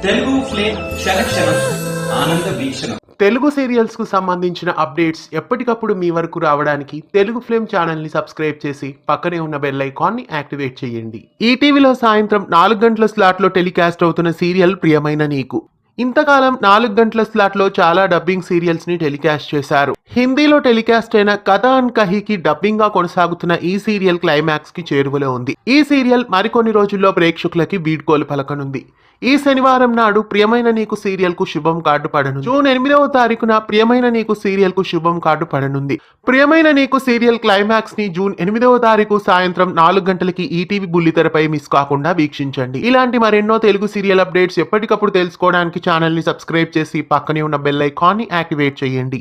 Telugu flame క్షణక్షణం ఆనంద వీక్షణం. Telugu serials కు సంబంధించిన అప్డేట్స్ ఎప్పటికప్పుడు మీ వరకు రావడానికి తెలుగు ఫిల్మ్ ఛానల్ ని సబ్స్క్రైబ్ చేసి పక్కనే ఉన్న బెల్ ఐకాన్ ని యాక్టివేట్ చేయండి. ఈటీవీలో సాయంత్రం 4 గంటల స్లాట్ లో టెలికాస్ట్ అవుతున్న సీరియల్ ప్రియమైన నీకు. ఇంతకాలం 4 గంటల స్లాట్ లో చాలా డబ్బింగ్ సీరియల్స్ ని టెలికాస్ట్ చేశారు. హిందీలో టెలికాస్ట్ అయిన కథ అండ్ కహీకి డబ్బింగ్ గా కొనసాగుతున్న ఈ సీరియల్ క్లైమాక్స్ కి చేరువలో ఉంది. ఈ సీరియల్ మరికొన్ని రోజుల్లో ప్రేక్షకులకి వీడ్కోలు పలకనుంది. ఈ శనివారం నాడు ప్రియమైన నీకు సీరియల్ కు శుభం కార్డు పడనుంది. జూన్ 8వ తారీఖున ప్రియమైన నీకు సీరియల్ కు శుభం కార్డు పడనుంది. ప్రియమైన నీకు సీరియల్ క్లైమాక్స్ ని జూన్ 8వ తారీఖు సాయంత్రం 4 గంటలకి ఈటీవీ బుల్లితెరపై మిస్ కాకుండా వీక్షించండి. ఇలాంటి మరెన్నో తెలుగు సీరియల్ అప్డేట్స్ ఎప్పటికప్పుడు తెలుసుకోవడానికి ఛానల్ ని సబ్స్క్రైబ్ చేసి పక్కనే ఉన్న బెల్ ఐకాన్ ని యాక్టివేట్ చేయండి.